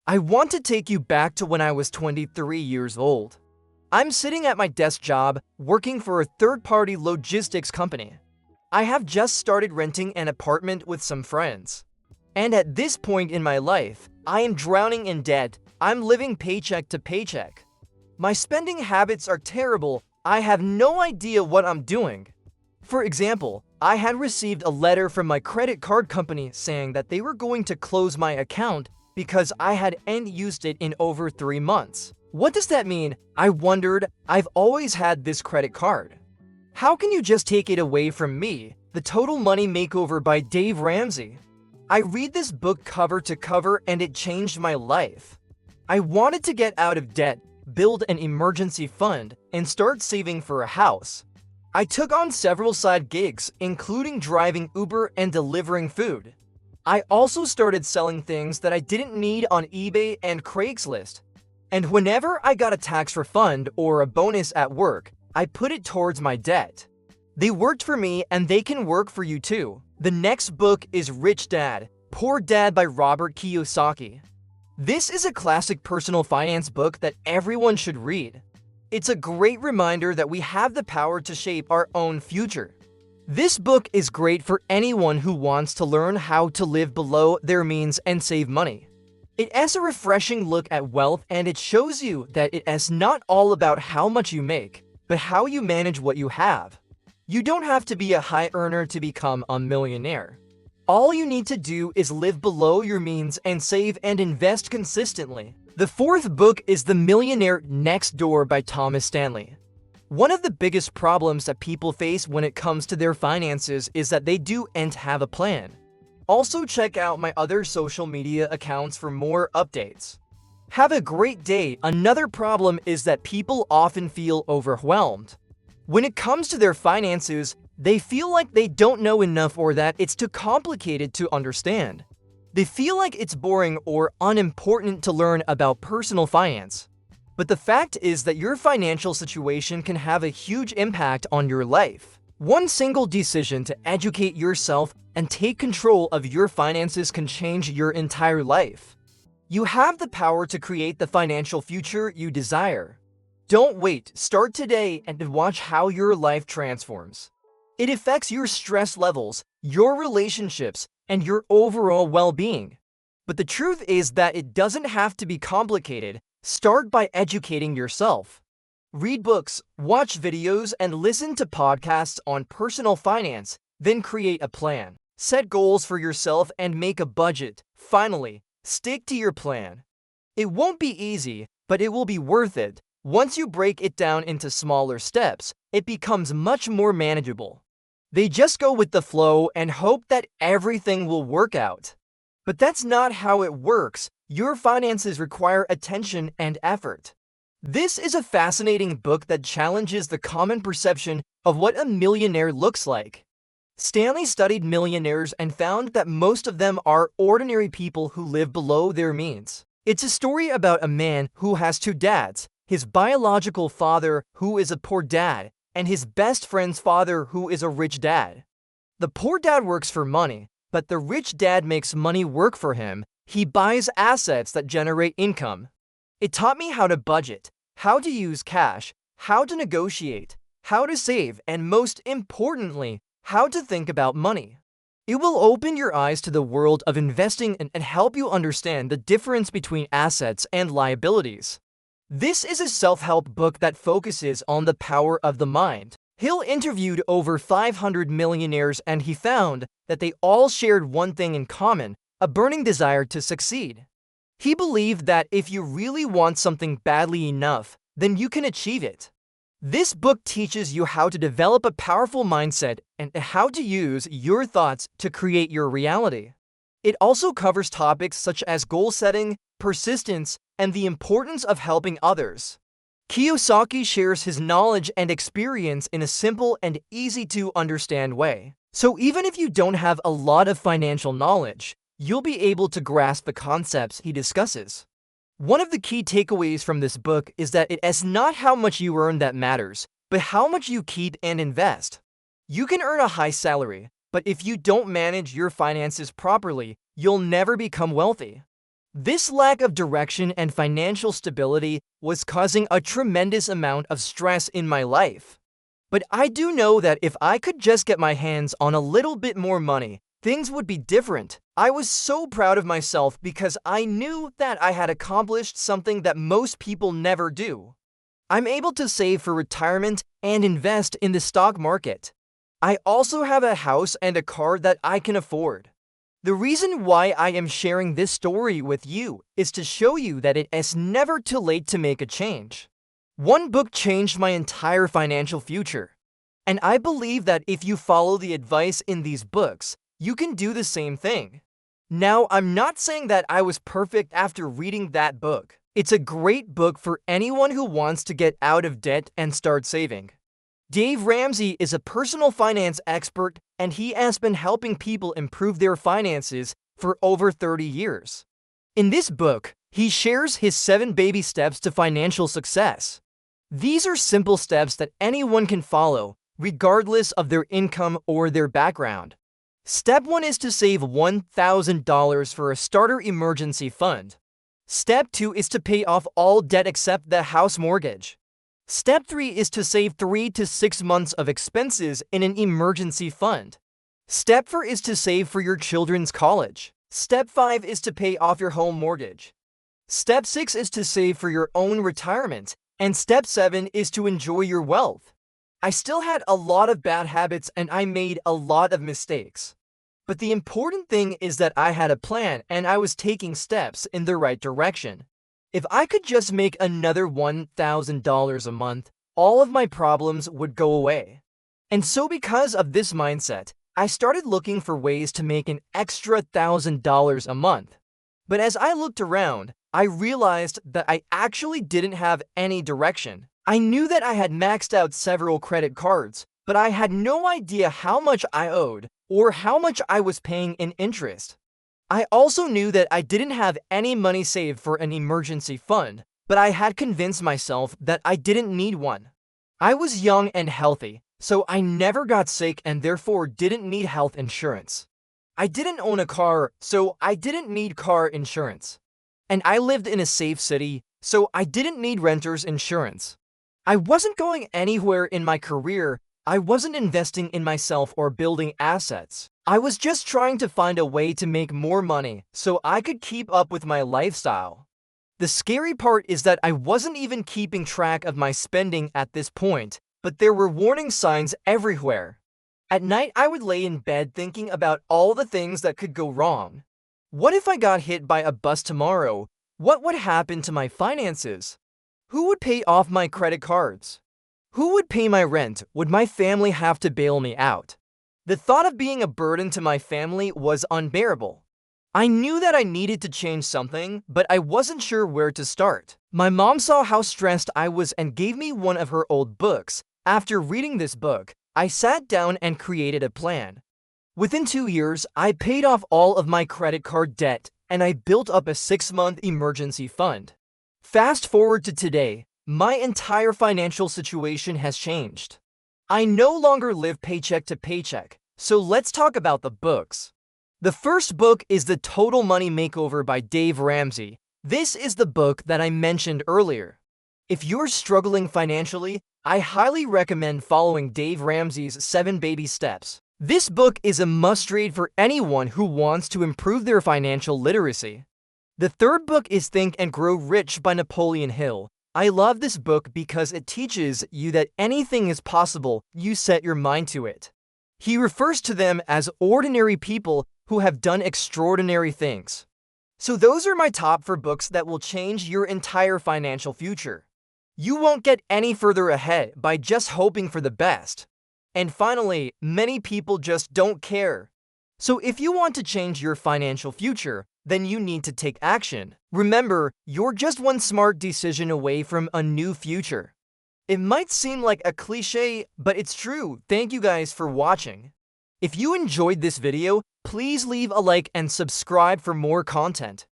I want to take you back to when I was 23 years old. I'm sitting at my desk job, working for a third-party logistics company. I have just started renting an apartment with some friends. And at this point in my life, I am drowning in debt. I'm living paycheck to paycheck. My spending habits are terrible. I have no idea what I'm doing. For example, I had received a letter from my credit card company saying that they were going to close my account because I hadn't used it in over 3 months. What does that mean? I wondered. I've always had this credit card. How can you just take it away from me? The Total Money Makeover by Dave Ramsey. I read this book cover to cover and it changed my life. I wanted to get out of debt, build an emergency fund, and start saving for a house. I took on several side gigs, including driving Uber and delivering food. I also started selling things that I didn't need on eBay and Craigslist. And whenever I got a tax refund or a bonus at work, I put it towards my debt. They worked for me and they can work for you too. The next book is Rich Dad, Poor Dad by Robert Kiyosaki. This is a classic personal finance book that everyone should read. It's a great reminder that we have the power to shape our own future. This book is great for anyone who wants to learn how to live below their means and save money. It has a refreshing look at wealth and it shows you that it is not all about how much you make, but how you manage what you have. You don't have to be a high earner to become a millionaire. All you need to do is live below your means and save and invest consistently. The fourth book is The Millionaire Next Door by Thomas Stanley. One of the biggest problems that people face when it comes to their finances is that they don't have a plan. Also check out my other social media accounts for more updates. Have a great day. Another problem is that people often feel overwhelmed. When it comes to their finances, they feel like they don't know enough or that it's too complicated to understand. They feel like it's boring or unimportant to learn about personal finance. But the fact is that your financial situation can have a huge impact on your life. One single decision to educate yourself and take control of your finances can change your entire life. You have the power to create the financial future you desire. Don't wait, start today and watch how your life transforms. It affects your stress levels, your relationships, and your overall well-being. But the truth is that it doesn't have to be complicated. Start by educating yourself. Read books, watch videos, and listen to podcasts on personal finance, then create a plan. Set goals for yourself and make a budget. Finally, stick to your plan. It won't be easy, but it will be worth it. Once you break it down into smaller steps, it becomes much more manageable. They just go with the flow and hope that everything will work out. But that's not how it works. Your finances require attention and effort. This is a fascinating book that challenges the common perception of what a millionaire looks like. Stanley studied millionaires and found that most of them are ordinary people who live below their means. It's a story about a man who has 2 dads, his biological father, who is a poor dad, and his best friend's father, who is a rich dad. The poor dad works for money, but the rich dad makes money work for him. He buys assets that generate income. It taught me how to budget, how to use cash, how to negotiate, how to save, and most importantly, how to think about money. It will open your eyes to the world of investing and help you understand the difference between assets and liabilities. This is a self-help book that focuses on the power of the mind. Hill interviewed over 500 millionaires and he found that they all shared one thing in common: a burning desire to succeed. He believed that if you really want something badly enough, then you can achieve it. This book teaches you how to develop a powerful mindset and how to use your thoughts to create your reality. It also covers topics such as goal setting, persistence, and the importance of helping others. Kiyosaki shares his knowledge and experience in a simple and easy-to-understand way. So even if you don't have a lot of financial knowledge, you'll be able to grasp the concepts he discusses. One of the key takeaways from this book is that it is not how much you earn that matters, but how much you keep and invest. You can earn a high salary, but if you don't manage your finances properly, you'll never become wealthy. This lack of direction and financial stability was causing a tremendous amount of stress in my life. But I do know that if I could just get my hands on a little bit more money, things would be different. I was so proud of myself because I knew that I had accomplished something that most people never do. I'm able to save for retirement and invest in the stock market. I also have a house and a car that I can afford. The reason why I am sharing this story with you is to show you that it is never too late to make a change. One book changed my entire financial future. And I believe that if you follow the advice in these books, you can do the same thing. Now, I'm not saying that I was perfect after reading that book. It's a great book for anyone who wants to get out of debt and start saving. Dave Ramsey is a personal finance expert, and he has been helping people improve their finances for over 30 years. In this book, he shares his 7 baby steps to financial success. These are simple steps that anyone can follow, regardless of their income or their background. Step 1 is to save $1,000 for a starter emergency fund. Step 2 is to pay off all debt except the house mortgage. Step 3 is to save 3 to 6 months of expenses in an emergency fund. Step 4 is to save for your children's college. Step 5 is to pay off your home mortgage. Step 6 is to save for your own retirement. And step 7 is to enjoy your wealth. I still had a lot of bad habits and I made a lot of mistakes. But the important thing is that I had a plan and I was taking steps in the right direction. If I could just make another $1,000 a month, all of my problems would go away. And so because of this mindset, I started looking for ways to make an extra $1,000 a month. But as I looked around, I realized that I actually didn't have any direction. I knew that I had maxed out several credit cards, but I had no idea how much I owed or how much I was paying in interest. I also knew that I didn't have any money saved for an emergency fund, but I had convinced myself that I didn't need one. I was young and healthy, so I never got sick and therefore didn't need health insurance. I didn't own a car, so I didn't need car insurance. And I lived in a safe city, so I didn't need renter's insurance. I wasn't going anywhere in my career. I wasn't investing in myself or building assets. I was just trying to find a way to make more money so I could keep up with my lifestyle. The scary part is that I wasn't even keeping track of my spending at this point, but there were warning signs everywhere. At night, I would lay in bed thinking about all the things that could go wrong. What if I got hit by a bus tomorrow? What would happen to my finances? Who would pay off my credit cards? Who would pay my rent? Would my family have to bail me out? The thought of being a burden to my family was unbearable. I knew that I needed to change something, but I wasn't sure where to start. My mom saw how stressed I was and gave me one of her old books. After reading this book, I sat down and created a plan. Within 2 years, I paid off all of my credit card debt, and I built up a 6-month emergency fund. Fast forward to today, my entire financial situation has changed. I no longer live paycheck to paycheck, so let's talk about the books. The first book is The Total Money Makeover by Dave Ramsey. This is the book that I mentioned earlier. If you're struggling financially, I highly recommend following Dave Ramsey's 7 Baby Steps. This book is a must-read for anyone who wants to improve their financial literacy. The third book is Think and Grow Rich by Napoleon Hill. I love this book because it teaches you that anything is possible, you set your mind to it. He refers to them as ordinary people who have done extraordinary things. So those are my top 4 books that will change your entire financial future. You won't get any further ahead by just hoping for the best. And finally, many people just don't care. So if you want to change your financial future, then you need to take action. Remember, you're just one smart decision away from a new future. It might seem like a cliche, but it's true. Thank you guys for watching. If you enjoyed this video, please leave a like and subscribe for more content.